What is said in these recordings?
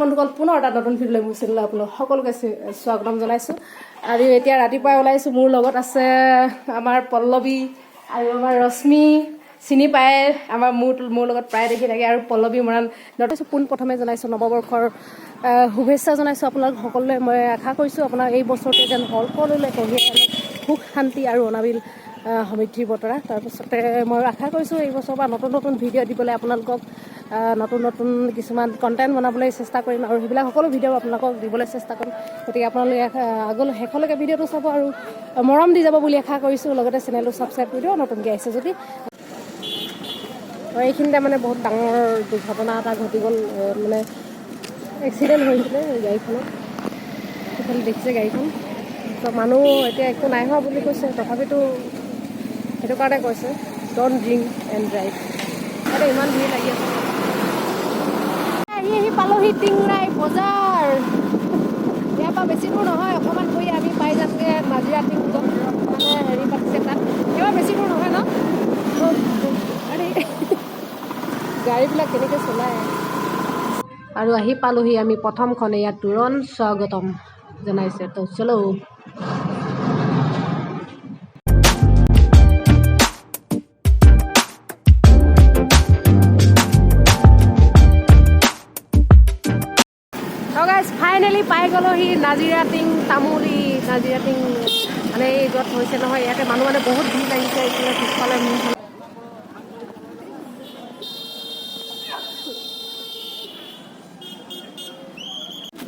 বন্ধুসকল পুনৰ এটা নতুন ভিডিঅ'লৈ মোৰ চেনেললৈ আপোনালোক সকলোকে স্বাগতম জনাইছোঁ। আৰু এতিয়া ৰাতিপুৱাই ওলাইছোঁ, মোৰ লগত আছে আমাৰ পল্লৱী আৰু আমাৰ ৰশ্মি, চিনি পায় আমাৰ মোৰ লগত প্ৰায় দেখি থাকে। আৰু পল্লৱী মৰাণ নতুন পোনপ্ৰথমে জনাইছোঁ নৱবৰ্ষৰ শুভেচ্ছা জনাইছোঁ আপোনালোক সকলোৱে। মই আশা কৰিছোঁ আপোনাৰ এই বছৰতে যেন সকলোলৈ কঢ়িয়াই আনক সুখ শান্তি আৰু অনাবিল সমৃদ্ধিৰ বতৰা। তাৰপিছতে মই আশা কৰিছোঁ এই বছৰৰ পৰা নতুন নতুন ভিডিঅ' দিবলৈ আপোনালোকক নতুন নতুন কিছুমান কণ্টেণ্ট বনাবলৈ চেষ্টা কৰিম আৰু সেইবিলাক সকলো ভিডিঅ' আপোনালোকক দিবলৈ চেষ্টা কৰিম। গতিকে আপোনালোকে আগলৈ শেষলৈকে ভিডিঅ'টো চাব আৰু মৰম দি যাব বুলি আশা কৰিছোঁ। লগতে চেনেলটো ছাবস্ক্ৰাইব কৰি দিওঁ নতুনকৈ আহিছে যদি। এইখিনিতে মানে বহুত ডাঙৰ দুৰ্ঘটনা এটা ঘটি গ'ল, মানে এক্সিডেণ্ট হৈছিলে গাড়ীখনত। সেইফালে দেখিছে গাড়ীখন, মানুহ এতিয়া একো নাই হোৱা বুলি কৈছে, তথাপিতো সেইটো কাৰণে কৈছে ডণ্ট ড্ৰিংক এণ্ড ড্ৰাইভ। ইয়াতে ইমান ভিৰ লাগি আছে। আহি পালোহি টিংৰাই বজাৰ। ইয়াৰ পৰা বেছি দূৰ নহয়, অকণমান গৈ আমি পাই যামগৈ নাজিৰা টিং মানে হেৰি পাতিছে তাত। এবাৰ বেছি দূৰ নহয় ন? আৰে গাড়ীবিলাক কেনেকৈ চলায়। আৰু আহি পালোহি আমি প্ৰথমখন, ইয়াত তোৰণ স্বাগতম জনাইছে। তো চলো। ফাইনেলি পাই গ'লোহি নাজিৰা টিং তামুলী। নাজিৰা টিং মানে এই য'ত হৈছে নহয়, ইয়াতে মানুহ মানে বহুত ভিৰ লাগিছে। এইফালে পিছফালে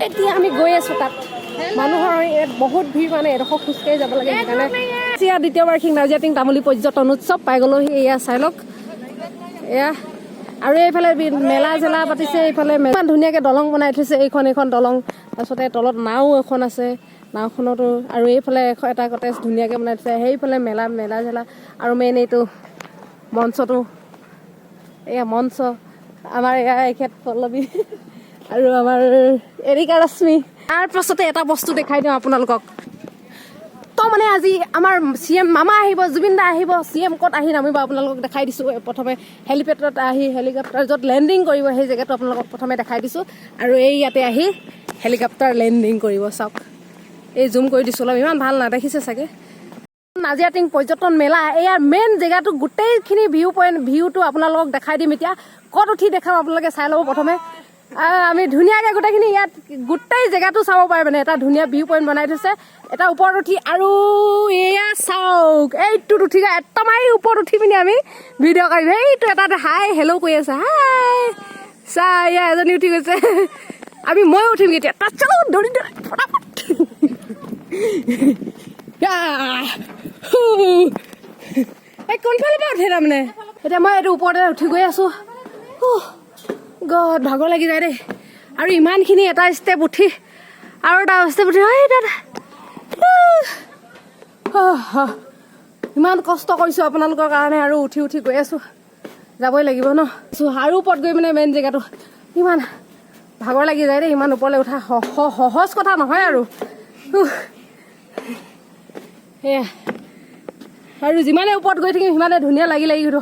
এতিয়া আমি গৈ আছোঁ তাত। মানুহৰ ইয়াত বহুত ভিৰ, মানে এডোখৰ খোজকাঢ়ি যাব লাগে। সেইকাৰণে এতিয়া দ্বিতীয় বাৰ্ষিক নাজিৰা টিং তামুলী পৰ্যটন উৎসৱ পাই গ'লোহি। এয়া চাই লওক, এয়া। আৰু এইফালে মেলা জেলা পাতিছে। এইফালে ইমান ধুনীয়াকৈ দলং বনাই থৈছে, এইখন দলং। তাৰপিছতে তলত নাও এখন আছে, নাওখনতো। আৰু এইফালে এটা কটেজ ধুনীয়াকৈ বনাই থৈছে। সেইফালে মেলা জেলা। আৰু মেইন এইটো মঞ্চটো, এয়া মঞ্চ আমাৰ এয়া এখেত পল্লৱী আৰু আমাৰ এৰিকা ৰশ্মি। তাৰপাছতে এটা বস্তু দেখাই দিওঁ আপোনালোকক। তো মানে আজি আমাৰ CM মামা আহিব, জুবিন দা আহিব। CM ক'ত আহি নামিব আপোনালোকক দেখাই দিছোঁ। প্ৰথমে হেলিপেডত আহি হেলিকপ্টাৰ য'ত লেণ্ডিং কৰিব সেই জেগাটো আপোনালোকক প্ৰথমে দেখাই দিছোঁ। আৰু এই ইয়াতে আহি হেলিকপ্টাৰ লেণ্ডিং কৰিব। চাওক, এই জুম কৰি দিছোঁ অলপ, ইমান ভাল নাদেখিছে চাগে। নাজিৰা টিং পৰ্যটন মেলা, ইয়াৰ মেইন জেগাটো গোটেইখিনি ভিউটো আপোনালোকক দেখাই দিম। এতিয়া ক'ত উঠি দেখাম আপোনালোকে চাই ল'ব প্ৰথমে। আমি ধুনীয়াকৈ গোটেইখিনি ইয়াত গোটেই জেগাটো চাব পাৰে, মানে এটা ধুনীয়া ভিউ পইণ্ট বনাই থৈছে। এটা ওপৰত উঠি, আৰু এয়া চাওক এইটোত উঠি একদম ওপৰত উঠি পিনি আমি ভিডিঅ' কৰিম। সেইটো এটা হাই হেল্ল' কৰি আছে, হাই চা এয়া এজনী উঠি গৈছে। ময়ো উঠিম এতিয়া। তাত চলো দৌৰি ফটাফট। এই কোনফালৰ পৰা উঠে তাৰমানে। এতিয়া মই এইটো ওপৰতে উঠি গৈ আছোঁ। গড ভাগৰ লাগি যায় দেই। আৰু ইমানখিনি এটা ষ্টেপ উঠি আৰু এটা ষ্টেপ উঠি ইমান কষ্ট কৰিছোঁ আপোনালোকৰ কাৰণে, আৰু উঠি গৈ আছোঁ। যাবই লাগিব ন। আৰু ওপৰত গৈ মানে মেইন জেগাটো ইমান ভাগৰ লাগি যায় দেই। ইমান ওপৰলৈ উঠা সহজ কথা নহয় আৰু। সেয়া, আৰু যিমানে ওপৰত গৈ থাকিম সিমানে ধুনীয়া লাগি গ'ল।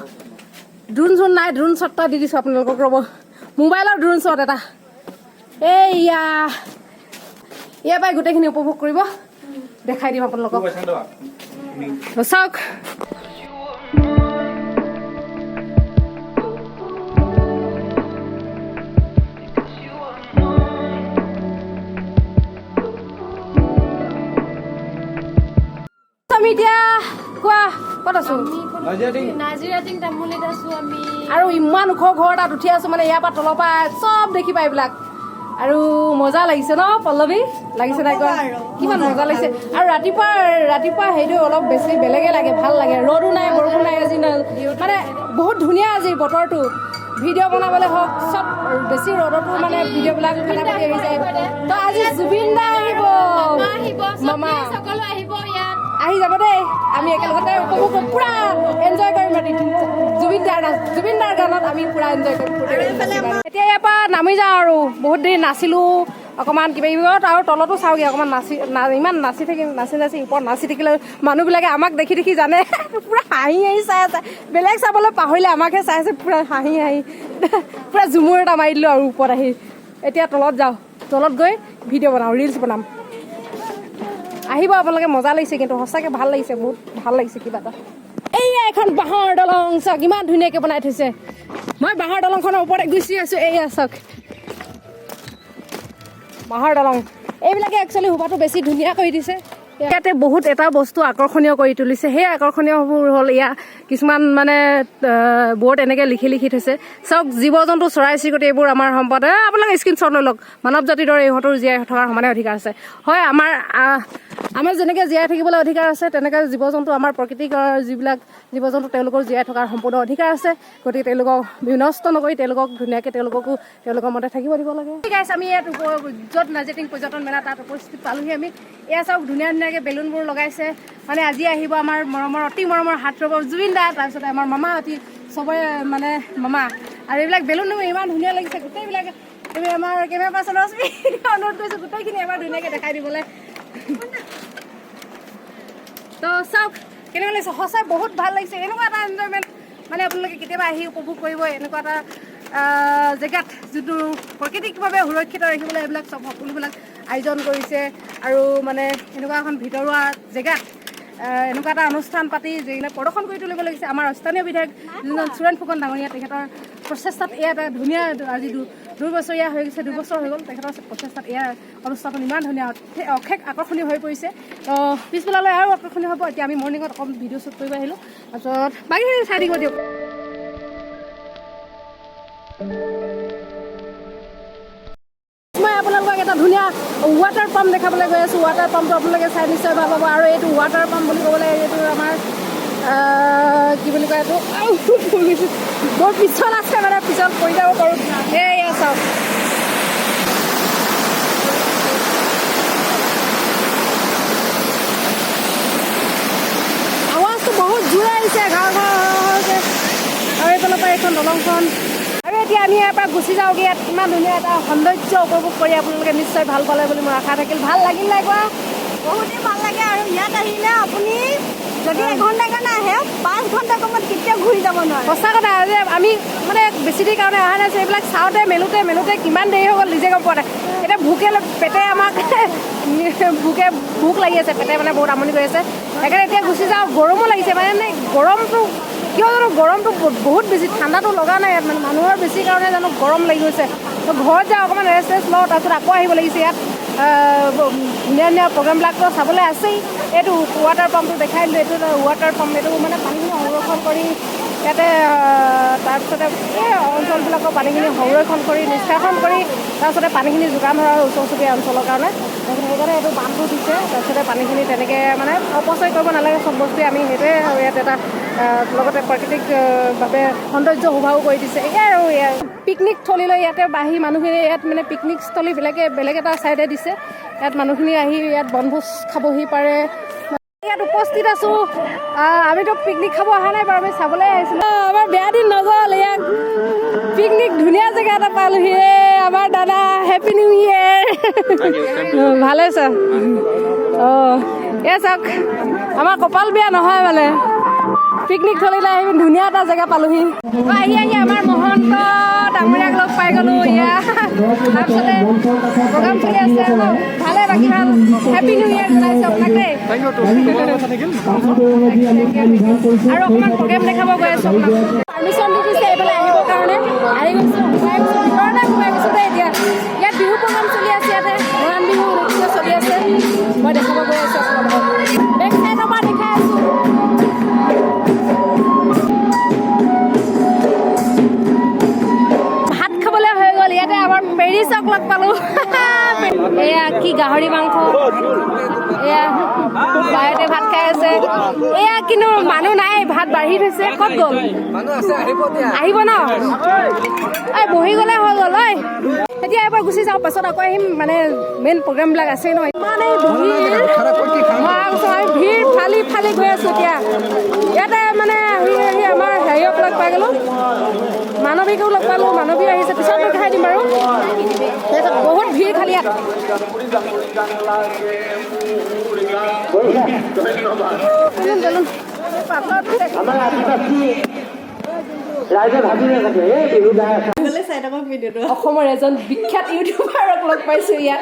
ড্ৰোন শ্বট নাই, ড্ৰোন শ্বট এটা দি দিছোঁ আপোনালোকক। ৰ'ব, মোবাইলৰ ড্ৰোন শ্বট এটা। এইয়া ইয়াৰ পৰাই গোটেইখিনি উপভোগ কৰিব, দেখাই দিম আপোনালোকক। চাওক, আমি এতিয়া কোৱা ক'ত আছো? নাজিৰা টিং তামুলীত আছো আমি। আৰু ইমান ওখ ঘৰ এটাত উঠি আছো, মানে ইয়াৰ পৰা তলৰ পৰা চব দেখি পাই এইবিলাক। আৰু মজা লাগিছে ন পল্লৱী? লাগিছে নাই কোৱা? কিমান মজা লাগিছে। আৰু ৰাতিপুৱা সেইটো অলপ বেছি বেলেগে লাগে, ভাল লাগে। ৰ'দো নাই, বৰষুণ নাই আজি, মানে বহুত ধুনীয়া আজি বতৰটো। ভিডিঅ' বনাবলৈ হওক, চব বেছি ৰ'দতো মানে ভিডিঅ'বিলাক ফাটা ফাটি আহি যায়। তো আজি জুবিন দা আহিব, মামা আহি যাব দেই। আমি একেলগতে উপভোগ কৰিম, পুৰা এনজয় কৰিম। জুবিন দাৰ গানত আমি পুৰা এনজয় কৰিম। এতিয়া ইয়াৰ পৰা নামি যাওঁ আৰু। বহুত দেৰি নাচিলোঁ অকণমান কিবা কিবি, আৰু তলতো চাওঁগৈ অকণমান ইমান নাচি ওপৰত নাচি থাকিলে মানুহবিলাকে আমাক দেখি জানে পুৰা হাঁহি চাই আছে। বেলেগ চাবলৈ পাহৰিলে, আমাকহে চাই আছে পুৰা হাঁহি পুৰা জুমুৰ এটা মাৰি দিলোঁ আৰু ওপৰত আহি। এতিয়া তলত যাওঁ, তলত গৈ ভিডিঅ' বনাওঁ, ৰিলচ বনাম। আহিব আপোনালোকে, মজা লাগিছে কিন্তু সঁচাকৈ ভাল লাগিছে, বহুত ভাল লাগিছে কিবা এটা। এইয়া এখন বাঁহৰ দলং চাওক, ইমান ধুনীয়াকৈ বনাই থৈছে। মই বাঁহৰ দলংখনৰ ওপৰতে গুচি আছোঁ। এইয়া চাওক বাঁহৰ দলং, এইবিলাকে একচুৱেলি হোপাটো বেছি ধুনীয়া কৰি দিছে। ইয়াতে বহুত এটা বস্তু আকৰ্ষণীয় কৰি তুলিছে। সেই আকৰ্ষণীয়বোৰ হ'ল এয়া কিছুমান মানে বৰ্ড এনেকৈ লিখি লিখি থৈছে। চাওক জীৱ জন্তু চৰাই চিৰিকটি এইবোৰ আমাৰ সম্পদ। আপোনালোকে স্ক্ৰীনশ্বট লৈ লওক। মানৱ জাতিৰ দৰে ইহঁতৰ জীয়াই থকাৰ সমানে অধিকাৰ আছে। হয়, আমাৰ যেনেকৈ জীয়াই থাকিবলৈ অধিকাৰ আছে, তেনেকৈ জীৱ জন্তু আমাৰ প্ৰকৃতিৰ যিবিলাক জীৱ জন্তু তেওঁলোকৰ জীয়াই থকাৰ সম্পূৰ্ণ অধিকাৰ আছে। গতিকে তেওঁলোকক বিনষ্ট নকৰি তেওঁলোকক ধুনীয়াকৈ তেওঁলোকৰ মতে থাকিব দিব লাগে। ঠিক আছে, আমি ইয়াত য'ত নাৰ্জিটিং পৰ্যটন মেলা তাত উপস্থিত পালোহি আমি। এয়া চাওক ধুনীয়া ধুনীয়াকৈ বেলুনবোৰ লগাইছে। মানে আজি আহিব আমাৰ মৰমৰ অতি মৰমৰ হাত ৰ'ব জুবিন দা, তাৰপিছতে আমাৰ মামা অতি চবৰে মানে মামা। আৰু এইবিলাক বেলুন ইমান ধুনীয়া লাগিছে গোটেইবিলাক। তুমি আমাৰ কেমেৰা পাৰ্চন অনুৰোধ কৰিছোঁ গোটেইখিনি এবাৰ ধুনীয়াকৈ দেখাই দিবলৈ। তো চাওক কেনেকুৱা লাগিছে, সঁচাই বহুত ভাল লাগিছে। এনেকুৱা এটা এনজয়মেণ্ট মানে আপোনালোকে কেতিয়াবা আহি উপভোগ কৰিব। এনেকুৱা এটা জেগাত যিটো প্ৰাকৃতিকভাৱে সুৰক্ষিত ৰাখিবলৈ এইবিলাক চব সকলোবিলাক আয়োজন কৰিছে। আৰু মানে এনেকুৱা এখন ভিতৰুৱা জেগাত এনেকুৱা এটা অনুষ্ঠান পাতি যিবিলাক প্ৰদৰ্শন কৰি তুলিব লাগিছে। আমাৰ স্থানীয় বিধায়ক যোনজন চুৰেণ ফুকন ডাঙৰীয়া, তেখেতৰ প্ৰচেষ্টাত এয়া এটা ধুনীয়া, আজি 2 বছৰীয়া হৈ গৈছে, 2 বছৰ হৈ গ'ল তেখেতৰ প্ৰচেষ্টাত এয়া অনুষ্ঠানটো ইমান ধুনীয়া অশেষ আকৰ্ষণীয় হৈ পৰিছে। তো পিছবেলালৈ আৰু আকৰ্ষণীয় হ'ব। এতিয়া আমি মৰ্ণিঙত অকণ ভিডিঅ' শ্বুট কৰিব আহিলোঁ, তাৰপিছত বাকীখিনি চাই থাকিব দিয়ক। মই আপোনালোকক এটা ধুনীয়া ৱাটাৰ পাম্প দেখাবলৈ গৈ আছোঁ। ৱাটাৰ পাম্পটো আপোনালোকে চাই নিশ্চয় ভাল পাব। আৰু এইটো ৱাটাৰ পাম্প বুলি ক'বলৈ এইটো আমাৰ কি বুলি কয়, এইটো বৰ পিছল আছে, মানে পিছত পৰি যাব পাৰোঁ। এয়া চাওক আৱাজটো বহুত জোৰে আহিছে, ঘৰ আৰু এইফালৰ পৰা এইখন দলংখন। আৰু এতিয়া আমি ইয়াৰ পৰা গুচি যাওঁগৈ। ইয়াত ইমান ধুনীয়া এটা সৌন্দৰ্য উপভোগ কৰি আপোনালোকে নিশ্চয় ভাল পালে বুলি মোৰ আশা থাকিল। ভাল লাগিল নাই কোৱা? বহুতেই ভাল লাগে। আৰু ইয়াত আহিলে আপুনি যদি এঘণ্টাৰ কাৰণে আহে 5 ঘণ্টা কমত কেতিয়াও ঘূৰি যাব নোৱাৰে। সঁচা কথা যে আমি মানে বেছি দেৰি কাৰণে অহা নাছিল। এইবিলাক চাওঁতে মেলোতে কিমান দেৰি হৈ গ'ল নিজে গম পোৱা নাই। এতিয়া পেটে আমাক ভোক লাগি আছে, পেটে মানে বহুত আমনি কৰি আছে। সেইকাৰণে এতিয়া গুচি যাওঁ। গৰমো লাগিছে, মানে গৰমটো কিয় জানো, গৰমটো বহুত বেছি, ঠাণ্ডাটো লগা নাই ইয়াত, মানে মানুহৰ বেছি কাৰণে জানো গৰম লাগি গৈছে। তো ঘৰত যাওঁ অকণমান ৰেষ্ট লওঁ, তাৰপিছত আকৌ আহিব লাগিছে। ইয়াত ধুনীয়া ধুনীয়া প্ৰগ্ৰেমবিলাকতো চাবলৈ আছেই। এইটো ৱাটাৰ পাম্পটো দেখাই দিলোঁ। এইটো ৱাটাৰ পাম্প, এইটো মানে পানীখিনি সংৰক্ষণ কৰি ইয়াতে তাৰপিছতে এই অঞ্চলবিলাকৰ পানীখিনি সংৰক্ষণ কৰি নিষ্কাশন কৰি তাৰপিছতে পানীখিনি যোগান ধৰা ওচৰ চুবুৰীয়া অঞ্চলৰ কাৰণে। সেইকাৰণে এইটো বান্ধটো দিছে। তাৰপিছতে পানীখিনি তেনেকৈ মানে অপচয় কৰিব নালাগে চব বস্তুৱে। আমি সেইটোৱে ইয়াত এটা লগতে প্ৰাকৃতিকভাৱে সৌন্দৰ্য শোভাও কৰি দিছে। এয়াই আৰু পিকনিক থলীলৈ ইয়াতে আহি মানুহখিনি ইয়াত মানে পিকনিক স্থলী বেলেগ এটা ছাইডে দিছে। ইয়াত মানুহখিনি আহি ইয়াত বনভোজ খাবহি পাৰে। ইয়াত উপস্থিত আছোঁ। আমিতো পিকনিক খাব অহা নাই বাৰু, আমি চাবলৈ আহিছিলোঁ। আমাৰ বেয়া দিন নগ'ল। ইয়াত পিকনিক ধুনীয়া জেগা এটা পালোহি। আমাৰ দাদা হেপী নিউ ইয়েৰ। ভালে আছে? অঁ এয়া চাওক, আমাৰ কপাল বেয়া নহয় মানে পিকনিক থলীলৈ আহি ধুনীয়া এটা জেগা পালোহি। আহি আমাৰ মহন্ত ডাঙৰীয়াক লগ পাই গ'লোঁ। এয়া তাৰপিছতে প্ৰগ্ৰাম চলি আছে। ভালে, বাকী ভাল। হেপী নিউ ইয়েৰ জনাইছোঁ আপোনাক দেই। আৰু অকণমান প্ৰগ্ৰেম দেখাব গৈ আছোঁ আপোনাক। পাৰ্মিশ্যন দি দিছে এইফালে আহিবৰ কাৰণে। আহি গৈছোঁ, ভিতৰতে সোমাই গৈছোঁ দেই। এতিয়া ইয়াত বিহু প্ৰগ্ৰাম চলি আছে। ইয়াতে মৰাণ বিহু নৃত্য চলি আছে। মই দেখাব গৈ আছোঁ আপোনালোকক। বেক চাইডৰ পৰা দেখাই আছোঁ। ভাত খাবলৈ হৈ গ'ল। ইয়াতে আমাৰ পেৰিছক লগ পালোঁ। এয়া কি গাহৰি মাংস, এয়া বাহিৰতে ভাত খাই আছে। এয়া কিন্তু মানুহ নাই, ভাত বাঢ়ি থৈছে। ক'ত গ'ল? আহিব ন? এই বহি গ'লে হৈ গ'ল। ঐ এতিয়া এবাৰ গুচি যাওঁ, পাছত আকৌ আহিম। মানে মেইন প্ৰগ্ৰেমবিলাক আছেই নহয়। ইমানেই ভিৰ ফালি গৈ আছোঁ। এতিয়া ইয়াতে মানে আহি আমাৰ হেৰিয়ক লগ পাই গ'লোঁ, মানৱীকো লগ পালোঁ। মানৱী আহিছে, পিছত দেখাই দিম বাৰু। তাৰপিছত বহুত ভিৰ খালি ইয়াত। ৰাইজে ভাবি নাথাকে এই বিহু গাই আছে। গ'লে চাই থাকক ভিডিঅ'টো অসমৰ এজন বিখ্যাত ইউটিউবাৰক লগ পাইছোঁ ইয়াত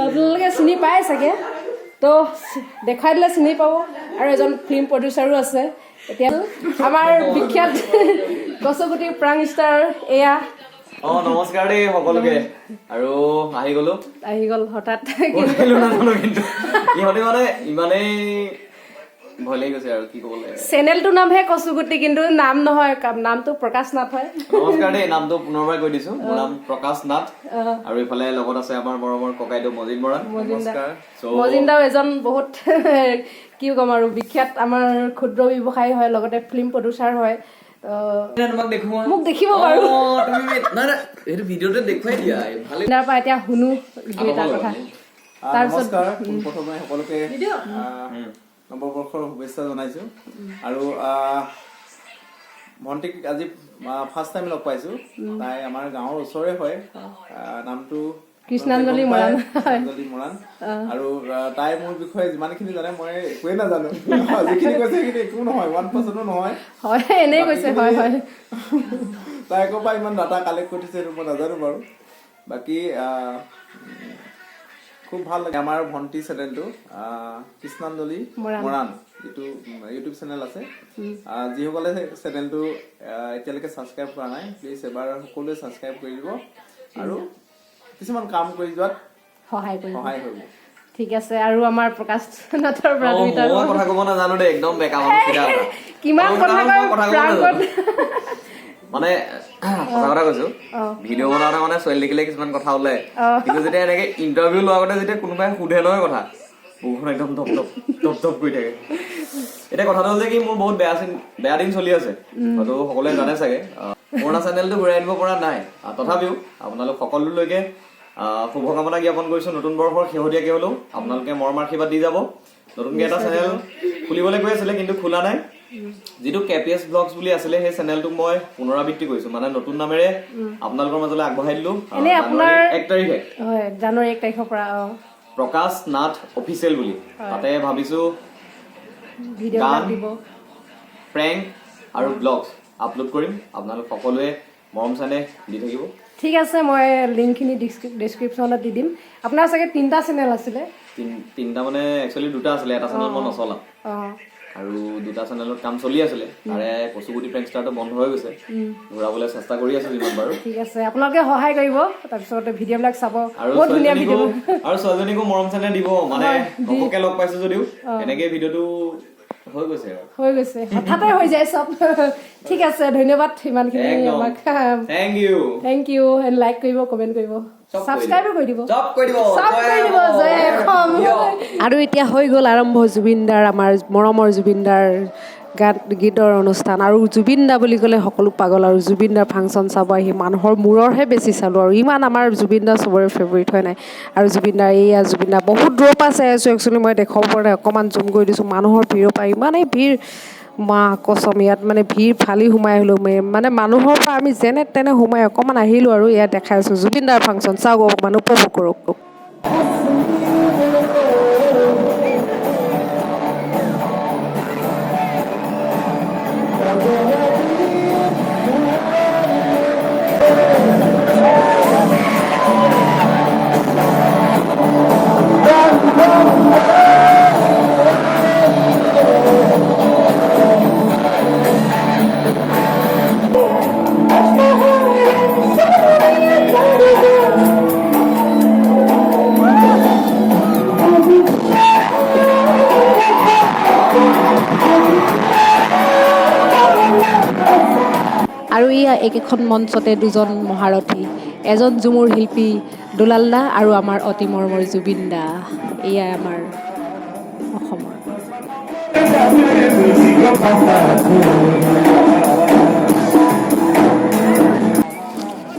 আপোনালোকে চিনি পায় চাগে তো দেখাই দিলে চিনি পাব আৰু এজন ফিল্ম প্ৰডিউচাৰো আছে এতিয়া আমাৰ বিখ্যাত গছগুটি প্ৰাং ষ্টাৰ এয়া নমস্কাৰ দেই সকলোকে আৰু আহি গ'ল হঠাৎ কিন্তু ইহঁতে মানে ইমানেই ভয় লাগি গৈছে আৰু কি ক'ব লাগে চেনেলটোৰ নামহে কচুগুটি কিন্তু নাম নহয় নামটো প্ৰকাশ নাথ হয় নমস্কাৰ দেই নামটো পুনৰবাৰ কৈ দিছো মোৰ নাম প্ৰকাশ নাথ আৰু ইফালে লগত আছে আমাৰ মৰমৰ ককাইদেউ মজিদ মৰাণ নমস্কাৰ মজিদাও এজন বহুত কি ক'ম আৰু বিখ্যাত আমাৰ ক্ষুদ্ৰ ব্যৱসায়ী হয় লগতে ফিল্ম প্ৰডিউচাৰ হয় মোক দেখিব বাৰু এইটো ভিডিঅ'তে দেখুৱাই দিয়া ভালে তাৰ পৰা এতিয়া শুনো দুইটা কথা তাৰপিছত প্ৰথমে সকলোকে নৱবৰ্ষৰ শুভেচ্ছা জনাইছোঁ আৰু ভণ্টিক আজি ফাৰ্ষ্ট টাইম লগ পাইছোঁ তাই আমাৰ গাঁৱৰ ওচৰৰে হয় নামটো কৃষ্ণাঞ্জলি মৰাণ আৰু তাই মোৰ বিষয়ে যিমানখিনি জানে মই একোৱেই নাজানো যিখিনি কৈছে সেইখিনি একো নহয় 1% নহয় হয় এনেই কৈছে হয় হয় তাই আকৌ পৰা ইমান ডাটা কালেক্ট কৰি দিছে সেইটো মই নাজানো বাৰু বাকী খুব ভাল লাগে আমাৰ ভণ্টি চেনেলটো কৃষ্ণাঞ্জলি মৰাণ যিটো ইউটিউব চেনেল আছে যিসকলে চেনেলটো এতিয়ালৈকে ছাবস্ক্ৰাইব কৰা নাই প্লিজ এবাৰ সকলোৱে ছাবস্ক্ৰাইব কৰি দিব আৰু কিছুমান কাম কৰি যোৱাত সহায় কৰিব ঠিক আছে আৰু আমাৰ প্ৰকাশ নাথৰ পৰা দুইটা মই কথা ক'ব নাজানো দেই একদম বেকা মানুহ কিমান কথা কয় মানে সঁচা কথা কৈছো ভিডিঅ' বনাওঁতে মানে ছোৱালী দেখিলে কিছুমান কথা ওলাই কিন্তু যেতিয়া এনেকে ইণ্টাৰভিউ লোৱাৰ আগতে যেতিয়া কোনোবাই সোধে নহয় কথা বহুখন একদম ধপ কৰি থাকে এতিয়া কথাটো হ'ল যে কি মোৰ বহুত বেয়া দিন চলি আছে হয়তো সকলোৱে জানে চাগে পুৰণা চেনেলটো ঘূৰাই আনিব পৰা নাই তথাপিও আপোনালোক সকলোলৈকে শুভকামনা জ্ঞাপন কৰিছো নতুন বৰ্ষৰ শেহতীয়াকে হ'লেও আপোনালোকে মৰম আশীৰ্বাদ দি যাব নতুনকে এটা চেনেল খুলিবলৈ গৈ আছিলে কিন্তু খোলা নাই যিটো কেপিএছ ব্লগছ বুলি আছিলে সেই চেনেলটো মই পুনৰাবৃত্তি কৰিছো মানে নতুন নামেৰে আপোনালোকৰ মাজলৈ আগবঢ়াই দিলো জানুৱাৰী 1 তাৰিখৰ পৰা প্ৰকাশ নাথ অফিচিয়েল বুলি তাতে ভাবিছো ভিডিঅ' দিব প্ৰেংক আৰু ব্লগছ আপলোড কৰিম আপোনালোক সকলোৱে মৰম চানে দি থাকিব ঠিক আছে মই লিংকখিনি ডেছক্ৰিপশ্যনত দি দিম আপোনাৰ চাগে 3টা চেনেল আছিলে 3টা মানে একচুৱেলি 2টা আছিলে এটা চেনেল মই নচলাম আৰু 2টা চেনেলত কাম চলি আছিলে তাৰে কচুগুটি প্ৰেংক ষ্টাৰটো বন্ধ হৈ গৈছে ঘূৰাবলৈ চেষ্টা কৰি আছো যিমান বাৰু ঠিক আছে আপোনালোকে সহায় কৰিব তাৰপিছত ভিডিঅ'বিলাক চাব বহুত ধুনীয়া ভিডিঅ' আৰু ছোৱালীজনীকো মৰম চেনে দিব মানে ঘপককে লগ পাইছো যদিও এনেকে ভিডিঅ'টো হৈ গৈছে হঠাতে হৈ যায় চব ঠিক আছে ধন্যবাদ ইমানখিনি আমাক থেংক ইউ এণ্ড লাইক কৰিব কমেণ্ট কৰিব ছাবস্ক্ৰাইবো কৰি দিব জয় অসম আৰু এতিয়া হৈ গ'ল আৰম্ভ জুবিনদাৰ আমাৰ মৰমৰ জুবিনদাৰ গীতৰ অনুষ্ঠান আৰু জুবিনদা বুলি ক'লে সকলো পাগল আৰু জুবিনদাৰ ফাংচন চাব আহি মানুহৰ মূৰৰহে বেছি চালোঁ আৰু ইমান আমাৰ জুবিনদা চবৰে ফেভৰিট হয় নাই আৰু জুবিনদাৰ জুবিনদা বহুত দূৰৰ পৰা চাই আছোঁ একচুৱেলি মই দেখাব পৰা নাই অকণমান জুম কৰি দিছোঁ মানুহৰ ভিৰৰ পৰা ইমানেই ভিৰ মা কচম ইয়াত মানে ভিৰ ফালি সোমাই আহিলোঁ মানে মানুহৰ পৰা আমি যেনে তেনে সোমাই অকণমান আহিলোঁ আৰু ইয়াত দেখাই আছোঁ জুবিনদাৰ ফাংচন চাওক অকণমান উপভোগ কৰক আৰু একেখন মঞ্চতে দুজন মহাৰথী এজন ঝুমুৰ শিল্পী দুলাল দা আৰু আমাৰ অতি মৰমৰ জুবিন দা এয়াই আমাৰ অসমৰ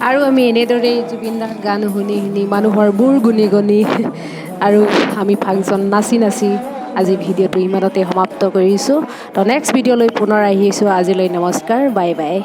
আৰু আমি এনেদৰেই জুবিন দাৰ গান শুনি শুনি মানুহৰ বুৰ গুণি গুণি আৰু আমি ফাংচন নাচি নাচি আজি ভিডিঅ'টো ইমানতে সমাপ্ত কৰিছোঁ তো নেক্সট ভিডিঅ'লৈ পুনৰ আহিছোঁ আজিলৈ নমস্কাৰ বাই বাই